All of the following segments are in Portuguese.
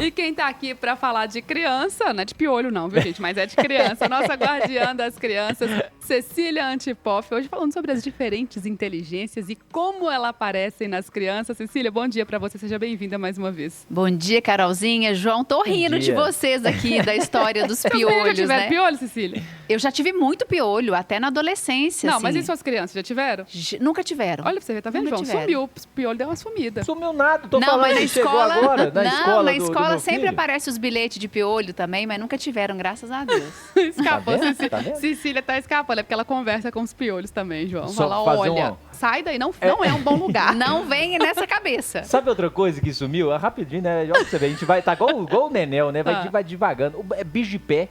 E quem tá aqui pra falar de criança, não é de piolho não, viu, gente? Mas é de criança. Nossa guardiã das crianças, Cecília Antipoff. Hoje falando sobre as diferentes inteligências e como elas aparecem nas crianças. Cecília, bom dia pra você. Seja bem-vinda mais uma vez. Bom dia, Carolzinha. João, tô rindo de vocês aqui, da história dos piolhos, já tiveram né? piolho, Cecília? Eu já tive muito piolho, até na adolescência, Não, assim. mas e suas crianças, já tiveram? Nunca tiveram. Olha pra você ver, tá vendo, Nunca João? tiveram. Sumiu, o piolho deu uma sumida. Sumiu nada, tô Não, falando mas na que chegou escola, agora, na escola na do escola meu sempre filho. aparece os bilhetes de piolho também, mas nunca tiveram, graças a Deus. Escapou, Tá vendo? Cecília. Tá vendo? Cecília tá escapando, é porque ela conversa com os piolhos também, João. Só Fala, fazer olha, sai daí, não é um bom lugar. Não vem nessa cabeça. Sabe outra coisa que sumiu? Rapidinho, né? Olha pra você ver, a gente vai, tá igual o Nenel, né? Vai devagando. É bicho de pé.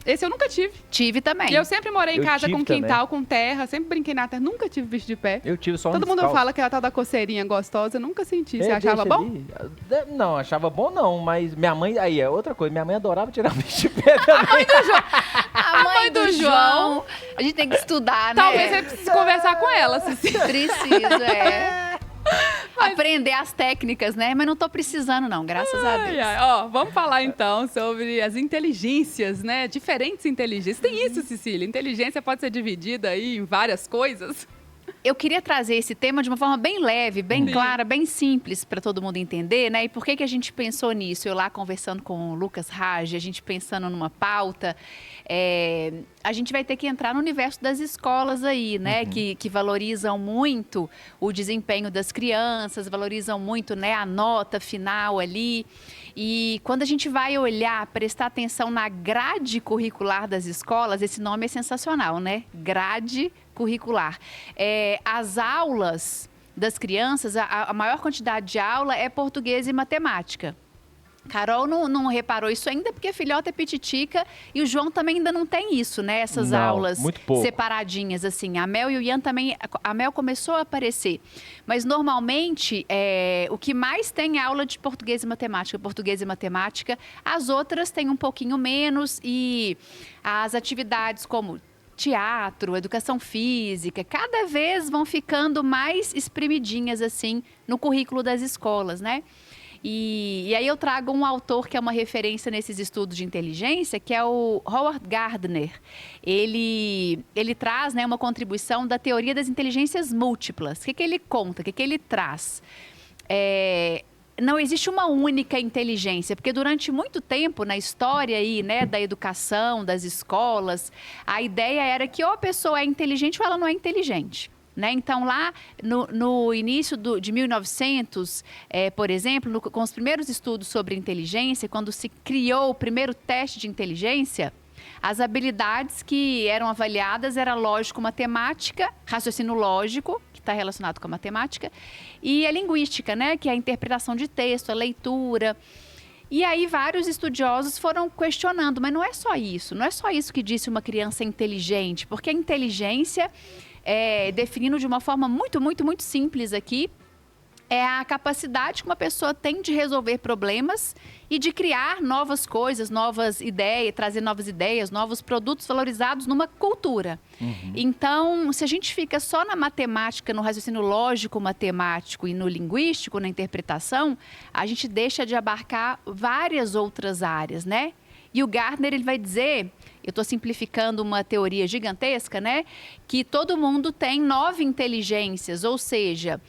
Esse eu nunca tive. Tive também. E eu sempre morei em Eu casa tive com quintal, também. com terra, sempre brinquei na terra, nunca tive bicho de pé. Eu tive só um Todo mundo descalço. fala que é a tal da coceirinha gostosa, eu nunca senti. Você É, achava deixa bom? ali. Não, achava bom não, mas minha mãe, aí é outra coisa, minha mãe adorava tirar bicho de pé também. A mãe do João, a gente tem que estudar, né? Talvez você precise conversar com ela, Cecília. Preciso, aprender as técnicas, né? Mas não tô precisando, não, graças a Deus. Ó, vamos falar então sobre as inteligências, né? Diferentes inteligências. Tem isso, Cecília? Inteligência pode ser dividida aí em várias coisas? Eu queria trazer esse tema de uma forma bem leve, bem clara, bem simples para todo mundo entender, né? E por que a gente pensou nisso? Eu lá conversando com o Lucas Raj, a gente pensando numa pauta, a gente vai ter que entrar no universo das escolas aí, né? Que valorizam muito o desempenho das crianças, valorizam muito, né, a nota final ali. E quando a gente vai olhar, prestar atenção na grade curricular das escolas, esse nome é sensacional, né? Grade curricular. As aulas das crianças, a maior quantidade de aula é português e matemática. Carol não reparou isso ainda porque a filhota é pititica e o João também ainda não tem isso, né? Essas Não, aulas muito pouco. separadinhas, assim. A Mel e o Ian também, a Mel começou a aparecer. Mas normalmente, o que mais tem é aula de português e matemática. As outras têm um pouquinho menos e as atividades como teatro, educação física, cada vez vão ficando mais espremidinhas, assim, no currículo das escolas, né? E aí eu trago um autor que é uma referência nesses estudos de inteligência, que é o Howard Gardner. Ele traz, né, uma contribuição da teoria das inteligências múltiplas. O que ele conta? O que ele traz? Não existe uma única inteligência, porque durante muito tempo na história aí, né, da educação, das escolas, a ideia era que ou a pessoa é inteligente ou ela não é inteligente. Né? Então, lá no início de 1900, por exemplo, com os primeiros estudos sobre inteligência, quando se criou o primeiro teste de inteligência, as habilidades que eram avaliadas era lógico-matemática, raciocínio lógico, que está relacionado com a matemática, e a linguística, né? Que é a interpretação de texto, a leitura. E aí vários estudiosos foram questionando, mas não é só isso que disse uma criança inteligente, porque a inteligência, definindo de uma forma muito, muito, muito simples aqui, é a capacidade que uma pessoa tem de resolver problemas e de criar novas coisas, novas ideias, trazer novas ideias, novos produtos valorizados numa cultura. Então, se a gente fica só na matemática, no raciocínio lógico matemático e no linguístico, na interpretação, a gente deixa de abarcar várias outras áreas, né? E o Gardner, ele vai dizer, eu estou simplificando uma teoria gigantesca, né? Que todo mundo tem 9 inteligências, ou seja,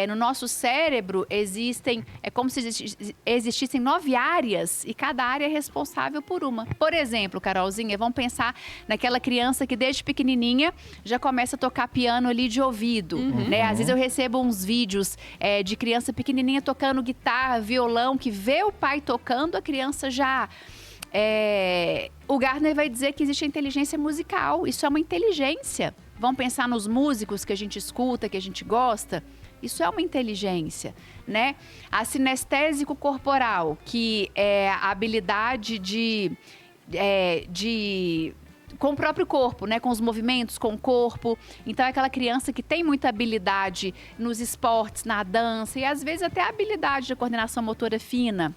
no nosso cérebro é como se existissem 9 áreas e cada área é responsável por uma. Por exemplo, Carolzinha, vamos pensar naquela criança que desde pequenininha já começa a tocar piano ali de ouvido, né? Às vezes eu recebo uns vídeos de criança pequenininha tocando guitarra, violão, que vê o pai tocando, a criança já... O Gardner vai dizer que existe a inteligência musical. Isso é uma inteligência. Vamos pensar nos músicos que a gente escuta, que a gente gosta. Isso é uma inteligência, né? A sinestésico corporal, que é a habilidade com o próprio corpo, né? Com os movimentos, com o corpo. Então, é aquela criança que tem muita habilidade nos esportes, na dança e, às vezes, até a habilidade de coordenação motora fina.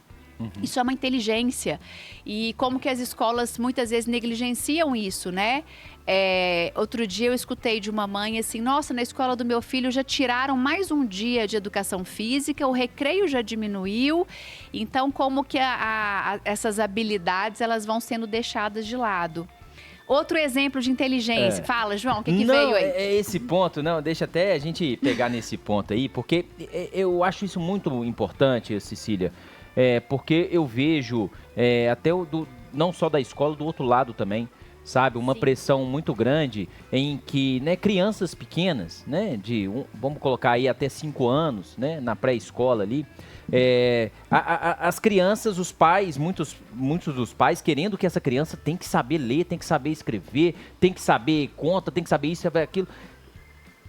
Isso é uma inteligência. E como que as escolas muitas vezes negligenciam isso, né? Outro dia eu escutei de uma mãe assim, nossa, na escola do meu filho já tiraram mais um dia de educação física, o recreio já diminuiu, então como que essas habilidades elas vão sendo deixadas de lado. Outro exemplo de inteligência. Fala, João, o que veio aí? É esse ponto, não, deixa até a gente pegar nesse ponto aí, porque eu acho isso muito importante, Cecília, porque eu vejo até não só da escola, do outro lado também, sabe? Uma pressão muito grande em que, né, crianças pequenas, né, vamos colocar aí até 5 anos, né, na pré-escola ali, as crianças, os pais, muitos dos pais querendo que essa criança tem que saber ler, tem que saber escrever, tem que saber conta, tem que saber isso, saber aquilo.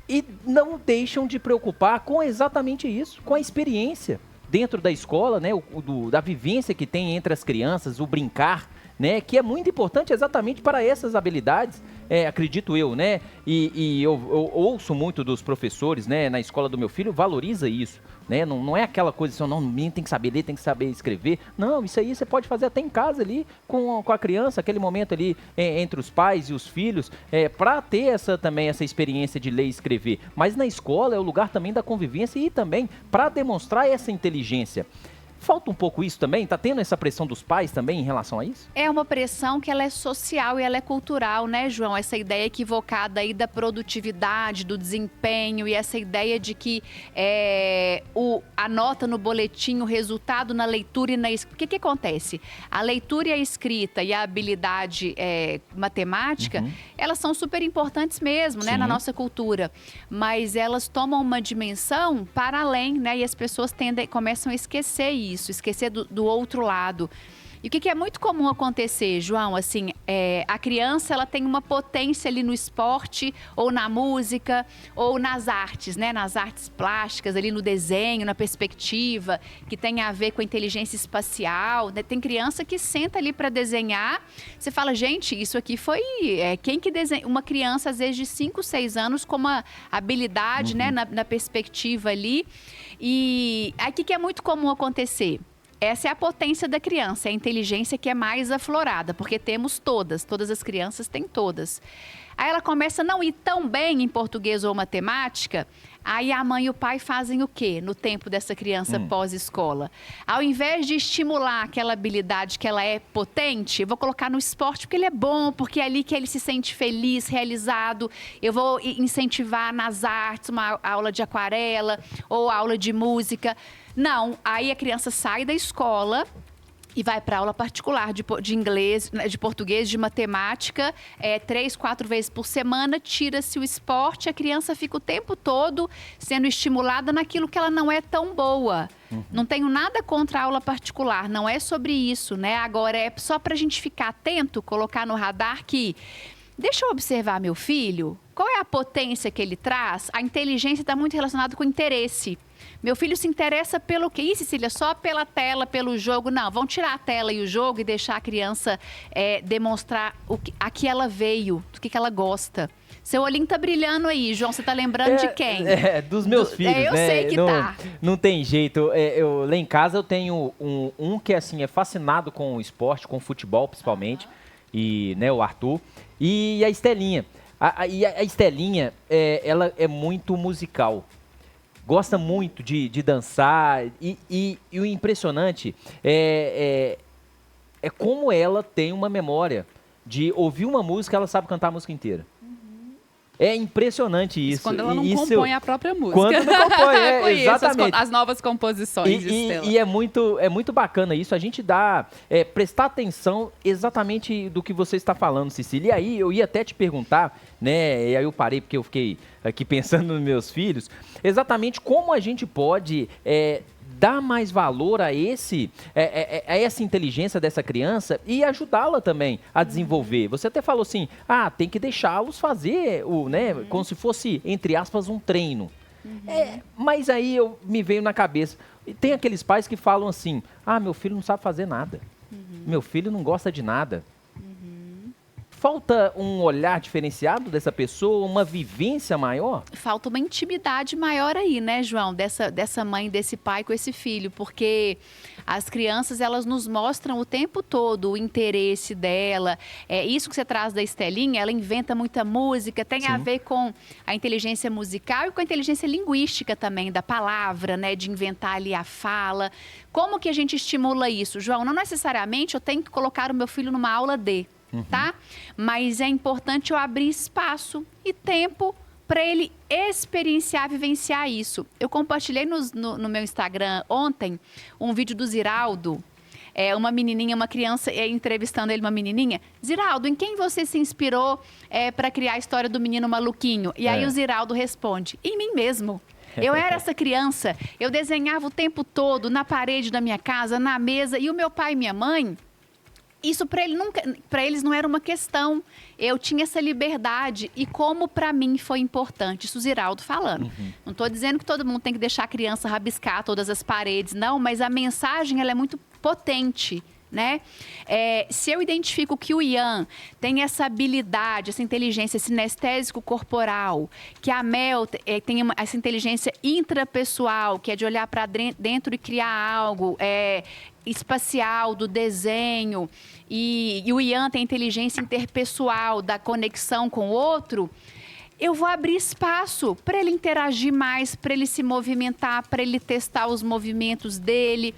E não deixam de preocupar com exatamente isso, com a experiência dentro da escola, né, da vivência que tem entre as crianças, o brincar, né, que é muito importante exatamente para essas habilidades, acredito eu, né, e eu ouço muito dos professores, né, na escola do meu filho, valoriza isso, né, não é aquela coisa assim, não, o menino tem que saber ler, tem que saber escrever, não, isso aí você pode fazer até em casa ali, com a criança, aquele momento ali entre os pais e os filhos, para ter também essa experiência de ler e escrever, mas na escola é o lugar também da convivência e também para demonstrar essa inteligência. Falta um pouco isso também? Tá tendo essa pressão dos pais também em relação a isso? É uma pressão que ela é social e ela é cultural, né, João? Essa ideia equivocada aí da produtividade, do desempenho e essa ideia de que a nota no boletim, o resultado na leitura e na escrita. O que acontece? A leitura e a escrita e a habilidade matemática, elas são super importantes mesmo, né, na nossa cultura. Mas elas tomam uma dimensão para além, né? E as pessoas começam a esquecer isso. Esquecer do outro lado. E o que é muito comum acontecer, João, assim, a criança ela tem uma potência ali no esporte, ou na música, ou nas artes, né? Nas artes plásticas, ali no desenho, na perspectiva, que tem a ver com a inteligência espacial, né? Tem criança que senta ali para desenhar, você fala, gente, isso aqui foi... quem que desenha? Uma criança, às vezes, de 5, 6 anos, com uma habilidade, né? Na perspectiva ali. E aqui que é muito comum acontecer. Essa é a potência da criança, é a inteligência que é mais aflorada, porque temos todas as crianças têm todas. Aí ela começa a não ir tão bem em português ou matemática, aí a mãe e o pai fazem o quê no tempo dessa criança pós-escola? Ao invés de estimular aquela habilidade que ela é potente, eu vou colocar no esporte porque ele é bom, porque é ali que ele se sente feliz, realizado. Eu vou incentivar nas artes, uma aula de aquarela ou aula de música. Não, aí a criança sai da escola e vai para aula particular de inglês, de português, de matemática, 3, 4 vezes por semana, tira-se o esporte, a criança fica o tempo todo sendo estimulada naquilo que ela não é tão boa. Não tenho nada contra a aula particular, não é sobre isso, né? Agora é só para a gente ficar atento, colocar no radar que... Deixa eu observar meu filho, qual é a potência que ele traz? A inteligência está muito relacionada com interesse. Meu filho se interessa pelo quê? Ih, Cecília, só pela tela, pelo jogo. Não, vão tirar a tela e o jogo e deixar a criança demonstrar a que ela veio, do que ela gosta. Seu olhinho tá brilhando aí, João. Você tá lembrando de quem? Dos meus filhos, eu né? sei que tá. Não tem jeito. Lá em casa eu tenho um que assim, é fascinado com o esporte, com o futebol principalmente. E, né, o Arthur. E a Estelinha. A Estelinha, ela é muito musical. Gosta muito de dançar. E o impressionante é como ela tem uma memória de ouvir uma música, ela sabe cantar a música inteira. É impressionante isso. Quando ela não compõe a própria música. Quando não compõe, exatamente. As novas composições de Estela. E é muito bacana isso. A gente prestar atenção exatamente do que você está falando, Cecília. E aí, eu ia até te perguntar, né? E aí eu parei porque eu fiquei aqui pensando nos meus filhos. Exatamente como a gente pode... dar mais valor a essa inteligência dessa criança e ajudá-la também a desenvolver. Você até falou assim, tem que deixá-los fazer, como se fosse, entre aspas, um treino. Mas aí me veio na cabeça, tem aqueles pais que falam assim, meu filho não sabe fazer nada, meu filho não gosta de nada. falta um olhar diferenciado dessa pessoa, uma vivência maior? Falta uma intimidade maior aí, né, João? Dessa mãe, desse pai com esse filho, porque as crianças, elas nos mostram o tempo todo o interesse dela. Isso que você traz da Estelinha, ela inventa muita música, tem a ver com a inteligência musical e com a inteligência linguística também, da palavra, né, de inventar ali a fala. Como que a gente estimula isso, João? Não necessariamente eu tenho que colocar o meu filho numa aula tá? Mas é importante eu abrir espaço e tempo para ele experienciar, vivenciar isso. Eu compartilhei no meu Instagram ontem um vídeo do Ziraldo, uma menininha, uma criança entrevistando ele, uma menininha. Ziraldo, em quem você se inspirou para criar a história do menino maluquinho? E aí o Ziraldo responde, em mim mesmo. Eu era essa criança, eu desenhava o tempo todo na parede da minha casa, na mesa, e o meu pai e minha mãe... Isso para eles não era uma questão. Eu tinha essa liberdade e como para mim foi importante. Isso o Ziraldo falando. Não estou dizendo que todo mundo tem que deixar a criança rabiscar todas as paredes, não, mas a mensagem ela é muito potente, né? Se eu identifico que o Ian tem essa habilidade, essa inteligência sinestésico corporal, que a Mel tem essa inteligência intrapessoal, que é de olhar para dentro e criar algo, espacial, do desenho, e o Ian tem inteligência interpessoal, da conexão com o outro, eu vou abrir espaço para ele interagir mais, para ele se movimentar, para ele testar os movimentos dele.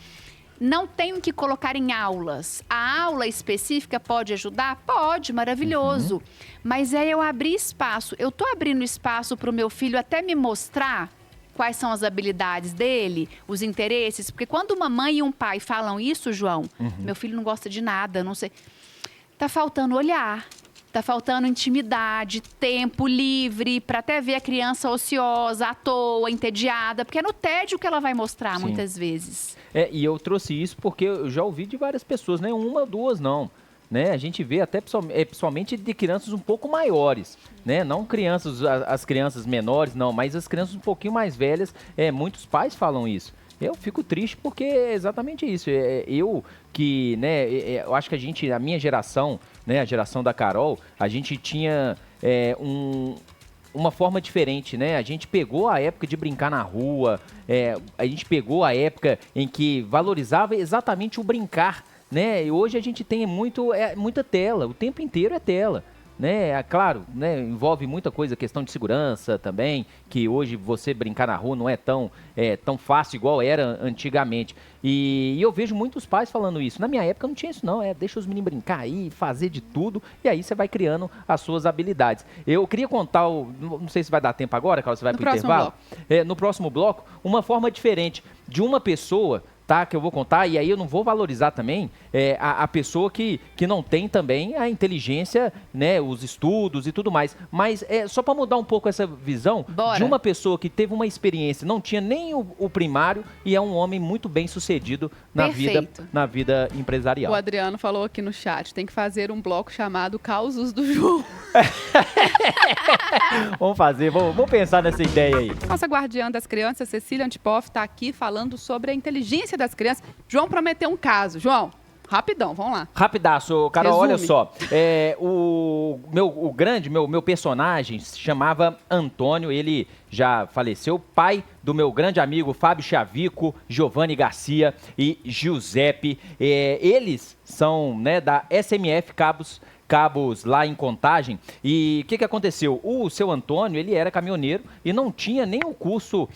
Não tenho que colocar em aulas. A aula específica pode ajudar? Pode, maravilhoso. Mas eu abrir espaço. Eu estou abrindo espaço para o meu filho até me mostrar quais são as habilidades dele, os interesses. Porque quando uma mãe e um pai falam isso, João, meu filho não gosta de nada, não sei. Tá faltando olhar, tá faltando intimidade, tempo livre, para até ver a criança ociosa, à toa, entediada, porque é no tédio que ela vai mostrar muitas vezes. E eu trouxe isso porque eu já ouvi de várias pessoas, né? Uma, duas, não. Né? A gente vê até principalmente de crianças um pouco maiores, né? Não as crianças menores, não, mas as crianças um pouquinho mais velhas, muitos pais falam isso. Eu fico triste porque é exatamente isso. Eu acho que a minha geração, né, a geração da Carol, a gente tinha uma forma diferente, né? A gente pegou a época de brincar na rua, a gente pegou a época em que valorizava exatamente o brincar, né? E hoje a gente tem muita tela, o tempo inteiro é tela, né? Claro, né? Envolve muita coisa, questão de segurança também, que hoje você brincar na rua não é tão fácil igual era antigamente. E eu vejo muitos pais falando isso. Na minha época não tinha isso não, deixa os meninos brincar aí, fazer de tudo, e aí você vai criando as suas habilidades. Eu queria contar, não sei se vai dar tempo agora, Carol, você vai pro intervalo? No próximo bloco, uma forma diferente de uma pessoa, tá, que eu vou contar, e aí eu não vou valorizar também a pessoa que não tem também a inteligência, né, os estudos e tudo mais, mas só para mudar um pouco essa visão de uma pessoa que teve uma experiência, não tinha nem o primário e é um homem muito bem sucedido na vida empresarial. O Adriano falou aqui no chat, tem que fazer um bloco chamado Causos do João. Vamos pensar nessa ideia aí. Nossa guardiã das crianças, Cecília Antipoff, está aqui falando sobre a inteligência das crianças. João prometeu um caso. João, rapidão, vamos lá. Rapidaço, Carol, Resume. olha só. O meu personagem se chamava Antônio, ele já faleceu, pai do meu grande amigo Fábio Chavico, Giovanni Garcia e Giuseppe. Eles são, né, da SMF Cabos lá em Contagem. E o que aconteceu? O seu Antônio, ele era caminhoneiro e não tinha nem o curso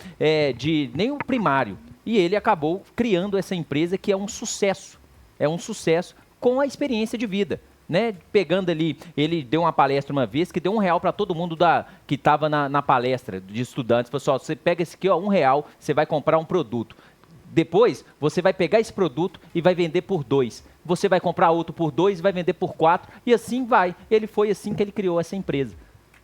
nem o primário. E ele acabou criando essa empresa que é um sucesso. É um sucesso com a experiência de vida, né? Pegando ali, ele deu uma palestra uma vez que deu R$1 para todo mundo que estava na palestra de estudantes. Pessoal, você pega esse aqui, ó, R$1, você vai comprar um produto. Depois, você vai pegar esse produto e vai vender por 2. Você vai comprar outro por 2 e vai vender por 4. E assim vai. Foi assim que ele criou essa empresa.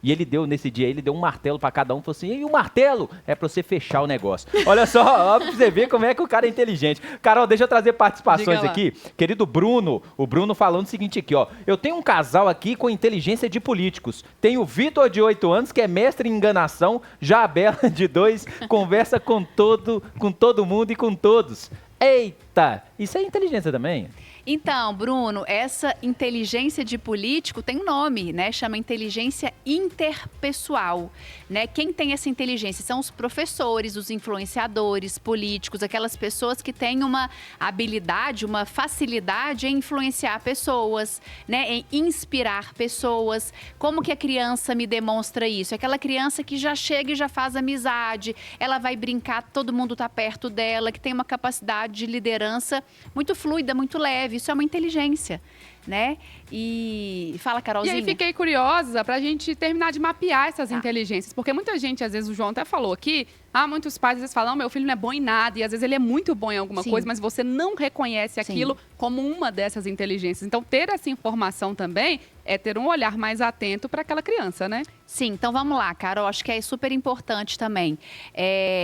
E ele deu, nesse dia, ele deu um martelo para cada um, falou assim, e o martelo é para você fechar o negócio. Olha só, ó, pra você ver como é que o cara é inteligente. Carol, deixa eu trazer participações aqui. Querido Bruno, o Bruno falando o seguinte aqui, ó. Eu tenho um casal aqui com inteligência de políticos. Tem o Vitor, de 8 anos, que é mestre em enganação. Já a Bela, de 2, conversa com todo mundo e com todos. Eita! Tá, isso é inteligência também? Então, Bruno, essa inteligência de político tem um nome, né? Chama inteligência interpessoal, né? Quem tem essa inteligência são os professores, os influenciadores, políticos, aquelas pessoas que têm uma habilidade, uma facilidade em influenciar pessoas, né? Em inspirar pessoas. Como que a criança me demonstra isso? Aquela criança que já chega e já faz amizade, ela vai brincar, todo mundo tá perto dela, que tem uma capacidade de liderança muito fluida, muito leve. Isso é uma inteligência, né? E fala, Carolzinha. E aí fiquei curiosa pra gente terminar de mapear essas inteligências, porque muita gente, às vezes o João até falou aqui, muitos pais às vezes falam, meu filho não é bom em nada, e às vezes ele é muito bom em alguma coisa, mas você não reconhece aquilo como uma dessas inteligências. Então ter essa informação também é ter um olhar mais atento para aquela criança, né? Sim, então vamos lá, Carol, acho que é super importante também.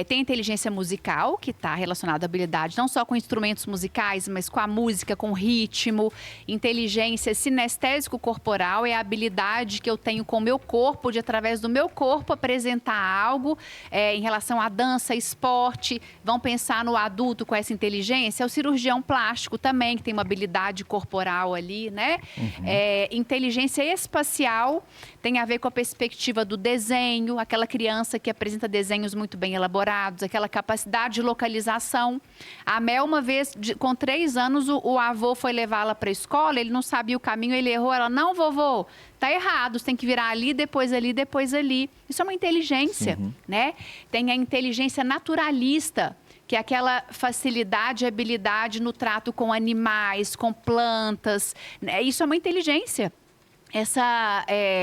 Tem a inteligência musical, que está relacionada à habilidade não só com instrumentos musicais, mas com a música, com o ritmo. Inteligência sinestésico-corporal é a habilidade que eu tenho com o meu corpo, de através do meu corpo apresentar algo em relação à dança, esporte. Vão pensar no adulto com essa inteligência, é o cirurgião plástico também, que tem uma habilidade corporal ali, né? Inteligência espacial tem a ver com a perspectiva do desenho, aquela criança que apresenta desenhos muito bem elaborados, aquela capacidade de localização. A Mel, uma vez, com 3 anos, o avô foi levá-la para a escola, ele não sabia o caminho, ele errou, ela, não, vovô, tá errado, você tem que virar ali, depois ali, depois ali. Isso é uma inteligência, né? Tem a inteligência naturalista, que é aquela facilidade e habilidade no trato com animais, com plantas, né? Isso é uma inteligência.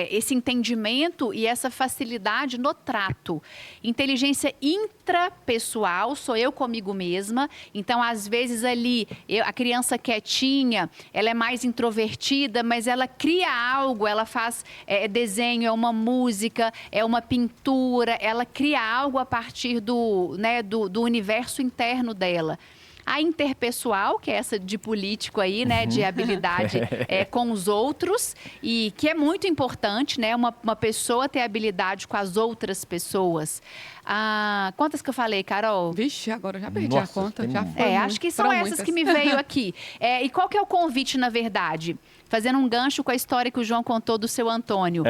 Esse entendimento e essa facilidade no trato. Inteligência intrapessoal, sou eu comigo mesma. Então, às vezes ali, a criança quietinha, ela é mais introvertida, mas ela cria algo, ela faz desenho, é uma música, é uma pintura, ela cria algo a partir do universo interno dela. A interpessoal, que é essa de político aí, né, de habilidade com os outros, e que é muito importante, né, uma pessoa ter habilidade com as outras pessoas. Quantas que eu falei, Carol? Vixe, agora eu já perdi a conta. Já foi acho que são essas que me veio aqui. E qual que é o convite, na verdade? Fazendo um gancho com a história que o João contou do seu Antônio.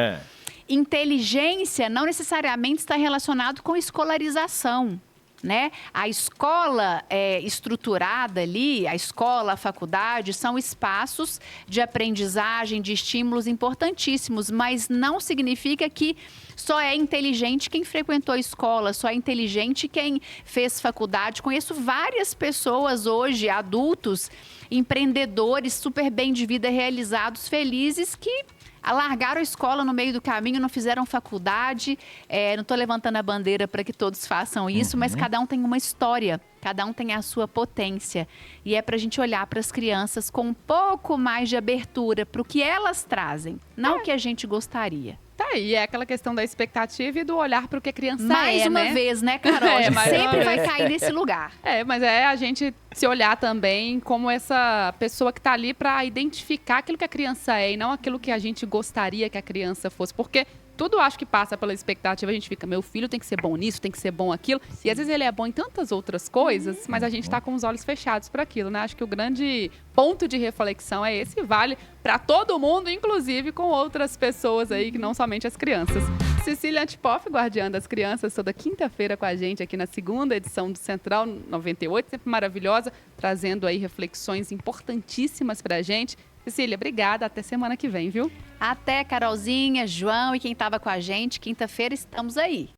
Inteligência não necessariamente está relacionado com escolarização, né? A escola estruturada ali, a escola, a faculdade, são espaços de aprendizagem, de estímulos importantíssimos, mas não significa que só é inteligente quem frequentou a escola, só é inteligente quem fez faculdade. Conheço várias pessoas hoje, adultos, empreendedores, super bem de vida, realizados, felizes, que largaram a escola no meio do caminho, não fizeram faculdade. Não estou levantando a bandeira para que todos façam isso, mas cada um tem uma história, cada um tem a sua potência. E é para a gente olhar para as crianças com um pouco mais de abertura para o que elas trazem, não o que a gente gostaria. Tá aí, é aquela questão da expectativa e do olhar para o que a criança mais uma vez, né, Carol? A gente sempre vai cair nesse lugar. Mas a gente se olhar também como essa pessoa que está ali para identificar aquilo que a criança é e não aquilo que a gente gostaria que a criança fosse. Porque tudo acho que passa pela expectativa, a gente fica, meu filho tem que ser bom nisso, tem que ser bom aquilo. E às vezes ele é bom em tantas outras coisas, mas a gente está com os olhos fechados para aquilo, né? Acho que o grande ponto de reflexão é esse, vale para todo mundo, inclusive com outras pessoas aí, que não somente as crianças. Cecília Antipoff, guardiã das crianças, toda quinta-feira com a gente aqui na segunda edição do Central 98, sempre maravilhosa, trazendo aí reflexões importantíssimas pra gente. Cecília, obrigada. Até semana que vem, viu? Até, Carolzinha, João e quem estava com a gente. Quinta-feira estamos aí.